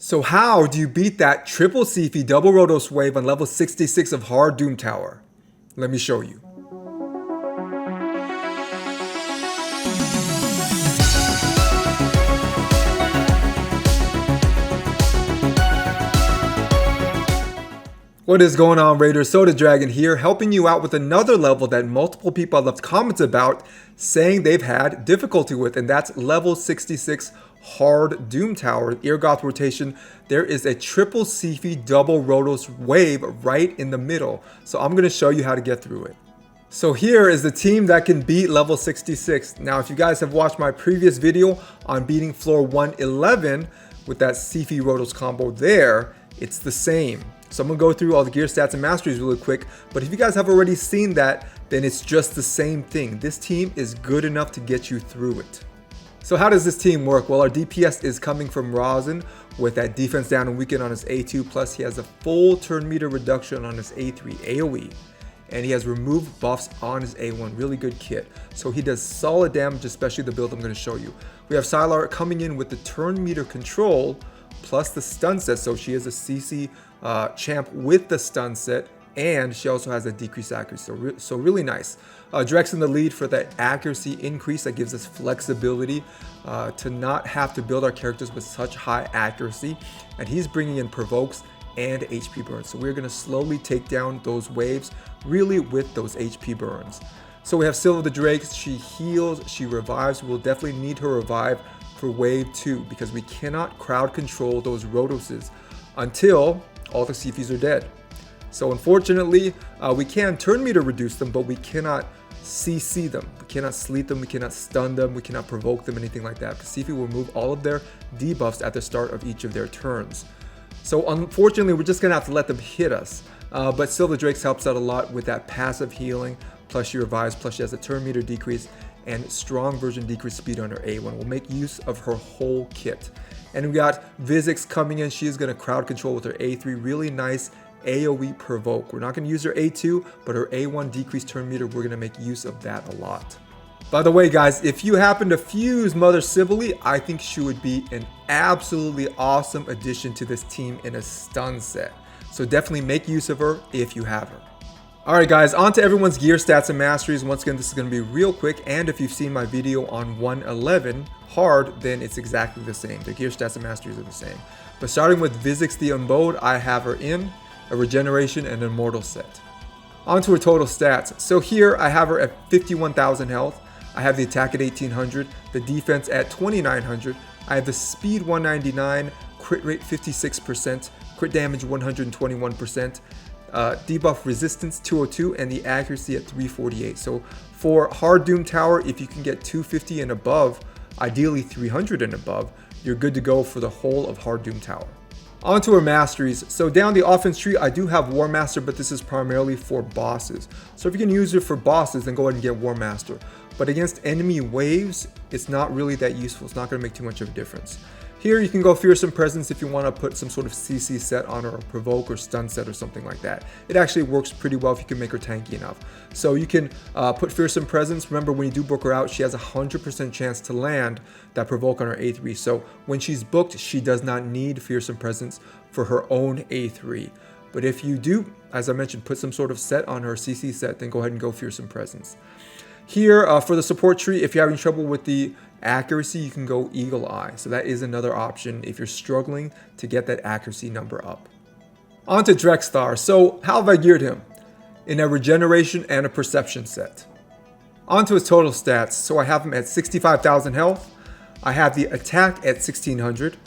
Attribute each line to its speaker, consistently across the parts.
Speaker 1: So how do you beat that Triple-Siphi double Rotos wave on level 66 of hard Doomtower? Let me show you. What is going on, Raiders? Soda Dragon here, helping you out with another level that multiple people have left comments about, saying they've had difficulty with, and that's level 66 hard Doomtower. Eargoth rotation. There is a Triple-Siphi double Rotos wave right in the middle, so I'm going to show you how to get through it. So here is the team that can beat level 66. Now, if you guys have watched my previous video on beating floor 111 with that Siphi Rotos combo there, it's the same. So I'm going to go through all the gear stats and masteries really quick, but if you guys have already seen that, then it's just the same thing. This team is good enough to get you through it. So how does this team work? Well, our DPS is coming from Rosin with that defense down and weaken on his A2, plus he has a full turn meter reduction on his A3 AoE, and he has removed buffs on his A1. Really good kit. So he does solid damage, especially the build I'm going to show you. We have Sylar coming in with the turn meter control plus the stun set, so she is a CC champ with the stun set, and she also has a decreased accuracy, so really nice. Drex in the lead for that accuracy increase that gives us flexibility to not have to build our characters with such high accuracy, and he's bringing in provokes and HP burns, so we're going to slowly take down those waves really with those HP burns. So we have Silver the Drake. She heals, she revives. We'll definitely need her revive for wave 2 because we cannot crowd control those Rotoses until all the Siphis are dead. So unfortunately, we can turn meter reduce them, but we cannot CC them. We cannot sleep them, we cannot stun them, we cannot provoke them, anything like that, because Siphi will remove all of their debuffs at the start of each of their turns. So unfortunately, we're just going to have to let them hit us. But Silver Drakes helps out a lot with that passive healing, plus she revives, plus she has a turn meter decrease, and strong version decrease speed on her A1. We'll make use of her whole kit. And we got Vizix coming in. She is going to crowd control with her A3. Really nice AoE provoke. We're not going to use her A2, but her A1 decreased turn meter, we're going to make use of that a lot. By the way, guys, if you happen to fuse Mother Sibylle, I think she would be an absolutely awesome addition to this team in a stun set. So definitely make use of her if you have her. Alright guys, on to everyone's gear stats and masteries. Once again, this is going to be real quick, and if you've seen my video on 111 hard, then it's exactly the same. The gear stats and masteries are the same. But starting with Vizix the Unbowed, I have her in a regeneration and an immortal set. On to her total stats. So here I have her at 51,000 health. I have the attack at 1800, the defense at 2900. I have the speed 199, crit rate 56%, crit damage 121%. Debuff resistance 202, and the accuracy at 348. So for hard Doomtower, if you can get 250 and above, ideally 300 and above, you're good to go for the whole of hard Doomtower. On to our masteries. So down the offense tree, I do have War Master, but this is primarily for bosses. So if you can use it for bosses, then go ahead and get War Master. But against enemy waves, it's not really that useful. It's not going to make too much of a difference. Here you can go Fearsome Presence if you want to put some sort of CC set on her, or Provoke or Stun set or something like that. It actually works pretty well if you can make her tanky enough. So you can put Fearsome Presence. Remember, when you do book her out, she has a 100% chance to land that Provoke on her A3. So when she's booked, she does not need Fearsome Presence for her own A3. But if you do, as I mentioned, put some sort of set on her, CC set, then go ahead and go Fearsome Presence. Here, for the support tree, if you're having trouble with the accuracy, you can go Eagle Eye. So that is another option if you're struggling to get that accuracy number up. On to Drexthar. So how have I geared him? In a regeneration and a perception set. On to his total stats. So I have him at 65,000 health. I have the attack at 1600.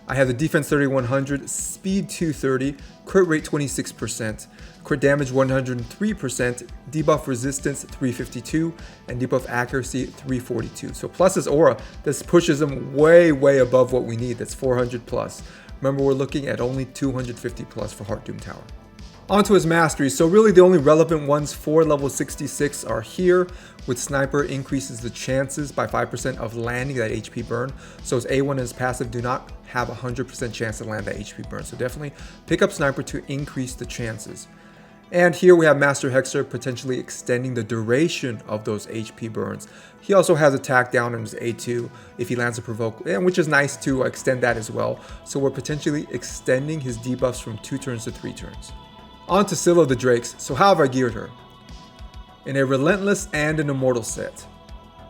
Speaker 1: I have the defense 3100, speed 230, crit rate 26%, crit damage 103%, debuff resistance 352, and debuff accuracy 342. So plus his aura, this pushes him way above what we need. That's 400 plus. Remember, we're looking at only 250 plus for hard Doomtower. On to his masteries. So really the only relevant ones for level 66 are here. With Sniper, increases the chances by 5% of landing that HP burn. So his A1 and his passive do not have a 100% chance to land that HP burn. So definitely pick up Sniper to increase the chances. And here we have Master Hexer potentially extending the duration of those HP burns. He also has attack down on his A2 if he lands a provoke, which is nice to extend that as well. So we're potentially extending his debuffs from 2 turns to 3 turns. On to Scylla of the Drakes. So how have I geared her? In a Relentless and an Immortal set.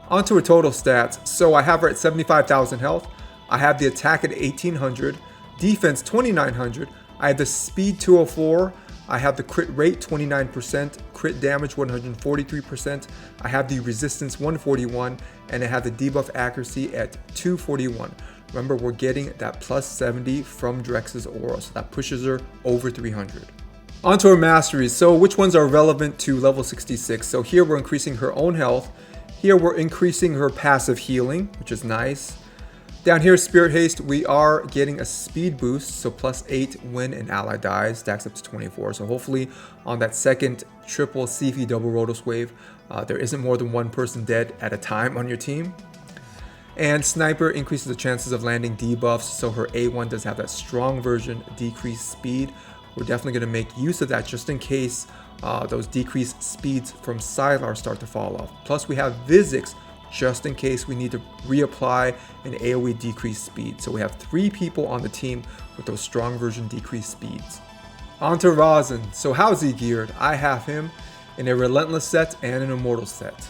Speaker 1: On to her total stats. So I have her at 75,000 health. I have the attack at 1800, defense 2900. I have the speed 204. I have the crit rate 29%, crit damage 143%, I have the resistance 141, and I have the debuff accuracy at 241. Remember, we're getting that plus 70 from Drex's aura, so that pushes her over 300. On to her masteries. So which ones are relevant to level 66? So here we're increasing her own health. Here we're increasing her passive healing, which is nice. Down here, Spirit Haste, we are getting a speed boost, so plus 8 when an ally dies, stacks up to 24. So hopefully on that second Triple-Siphi double Rotos wave, there isn't more than one person dead at a time on your team. And Sniper increases the chances of landing debuffs, so her A1 does have that strong version, decreased speed. We're definitely going to make use of that just in case those decreased speeds from Sylar start to fall off. Plus we have Vizix, just in case we need to reapply an AoE decreased speed. So we have 3 people on the team with those strong version decreased speeds. On to Razin. So how's he geared? I have him in a Relentless set and an Immortal set.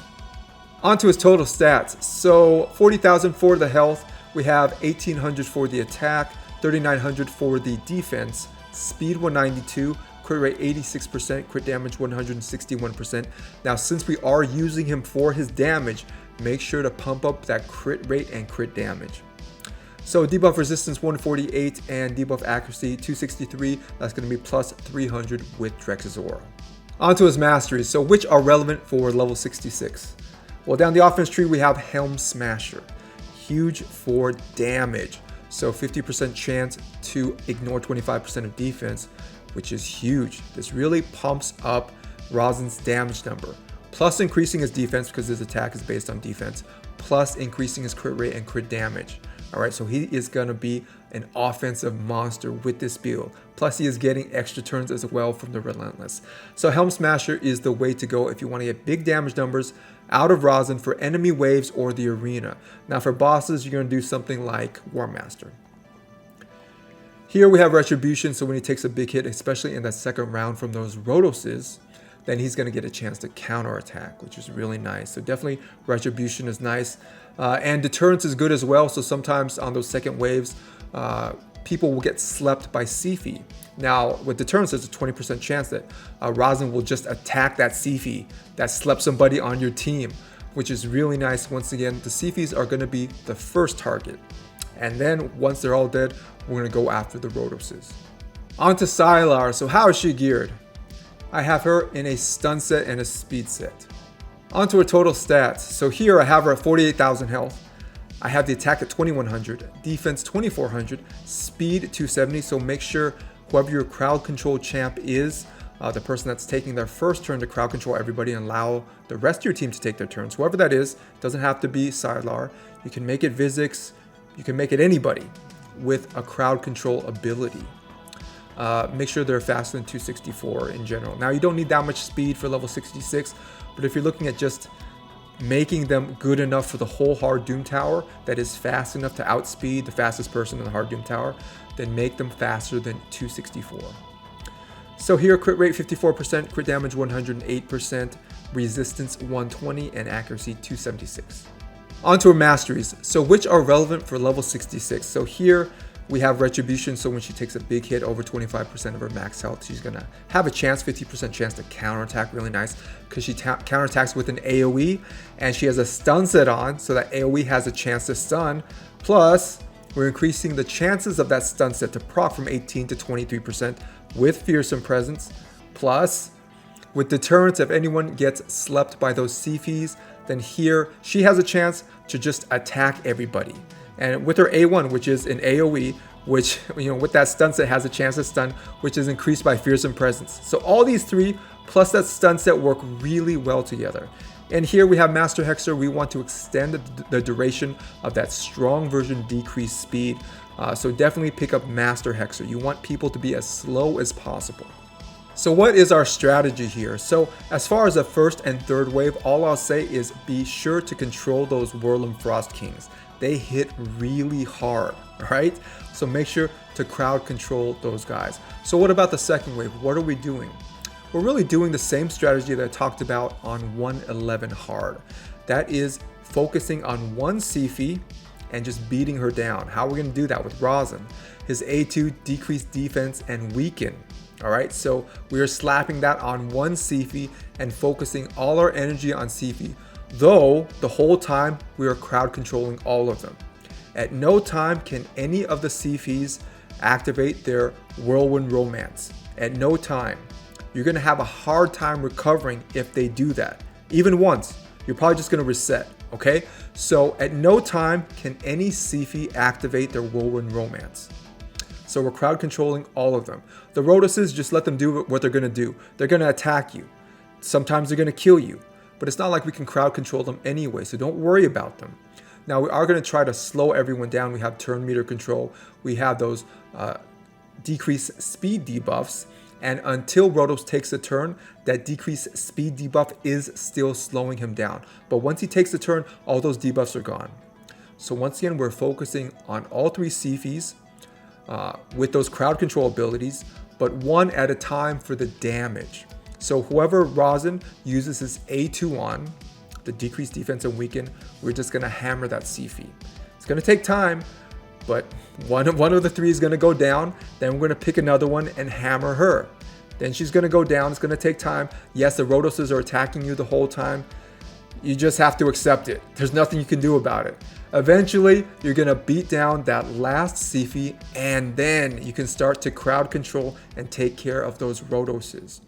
Speaker 1: On to his total stats. So 40,000 for the health. We have 1,800 for the attack, 3,900 for the defense, speed 192, crit rate 86%, crit damage 161%. Now since we are using him for his damage, make sure to pump up that crit rate and crit damage. So debuff resistance 148 and debuff accuracy 263. That's going to be plus 300 with Drex's aura. On to his masteries. So which are relevant for level 66? Well, down the offense tree we have Helm Smasher. Huge for damage. So 50% chance to ignore 25% of defense, which is huge. This really pumps up Razin's damage number. Plus increasing his defense because his attack is based on defense, plus increasing his crit rate and crit damage. Alright, so he is going to be an offensive monster with this build. Plus he is getting extra turns as well from the Relentless. So Helm Smasher is the way to go if you want to get big damage numbers out of Razin for enemy waves or the arena. Now for bosses, you're going to do something like War Master. Here we have Retribution, so when he takes a big hit, especially in that second round from those Rotoses, then he's going to get a chance to counterattack, which is really nice. So definitely Retribution is nice. And Deterrence is good as well. So sometimes on those second waves, people will get slept by Siphi. Now with Deterrence, there's a 20% chance that Razin will just attack that Siphi that slept somebody on your team, which is really nice. Once again, the Siphis are going to be the first target. And then once they're all dead, we're going to go after the Rotoses. On to Sylar. So how is she geared? I have her in a stun set and a speed set. On to her total stats. So here I have her at 48,000 health. I have the attack at 2,100, defense 2,400, speed 270. So make sure whoever your crowd control champ is, the person that's taking their first turn to crowd control everybody and allow the rest of your team to take their turns. Whoever that is, doesn't have to be Sylar. You can make it Vizix. You can make it anybody with a crowd control ability. Make sure they're faster than 264 in general. Now you don't need that much speed for level 66, but if you're looking at just making them good enough for the whole hard Doomtower that is fast enough to outspeed the fastest person in the hard Doomtower, then make them faster than 264. So here crit rate 54%, crit damage 108%, resistance 120, and accuracy 276. On to her masteries. So which are relevant for level 66? So here we have Retribution, so when she takes a big hit over 25% of her max health, she's going to have a chance, 50% chance to counterattack, really nice, because she counterattacks with an AoE, and she has a stun set on, so that AoE has a chance to stun, plus we're increasing the chances of that stun set to proc from 18 to 23% with Fearsome Presence, plus with Deterrence, if anyone gets slept by those Siphis, then here she has a chance to just attack everybody. And with her A1, which is an AoE, which, with that stun set has a chance to stun, which is increased by Fearsome Presence. So all these three, plus that stun set, work really well together. And here we have Master Hexer. We want to extend the duration of that strong version decreased speed. So definitely pick up Master Hexer. You want people to be as slow as possible. So what is our strategy here? So as far as the first and third wave, all I'll say is be sure to control those Whirling Frost Kings. They hit really hard, right? So make sure to crowd control those guys. So what about the second wave? What are we doing? We're really doing the same strategy that I talked about on 111 hard. That is focusing on one Siphi and just beating her down. How are we going to do that with Rosin? His A2 decreased defense and weaken. All right, so we are slapping that on one Siphi and focusing all our energy on Siphi, though the whole time we are crowd controlling all of them. At no time can any of the Siphis activate their Whirlwind Romance. At no time. You're going to have a hard time recovering if they do that. Even once, you're probably just going to reset, okay? So at no time can any Siphi activate their Whirlwind Romance. So we're crowd controlling all of them. The Rhoduses, just let them do what they're going to do. They're going to attack you. Sometimes they're going to kill you. But it's not like we can crowd control them anyway, so don't worry about them. Now we are going to try to slow everyone down. We have turn meter control. We have those decreased speed debuffs. And until Rhodos takes a turn, that decreased speed debuff is still slowing him down. But once he takes the turn, all those debuffs are gone. So once again, we're focusing on all three Siphis with those crowd control abilities, but one at a time for the damage. So whoever Rosin uses his A2 on, the decreased defense and weaken, we're just going to hammer that Siphi. It's going to take time, but one of the three is going to go down. Then we're going to pick another one and hammer her. Then she's going to go down. It's going to take time. Yes, the Rhodoses are attacking you the whole time. You just have to accept it. There's nothing you can do about it. Eventually, you're going to beat down that last Siphi, and then you can start to crowd control and take care of those Rhodoses.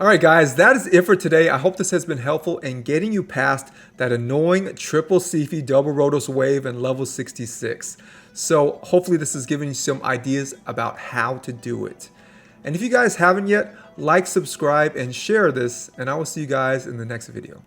Speaker 1: Alright guys, that is it for today. I hope this has been helpful in getting you past that annoying Triple-Siphi double Rotos wave in level 66. So hopefully this has given you some ideas about how to do it. And if you guys haven't yet, like, subscribe, and share this, and I will see you guys in the next video.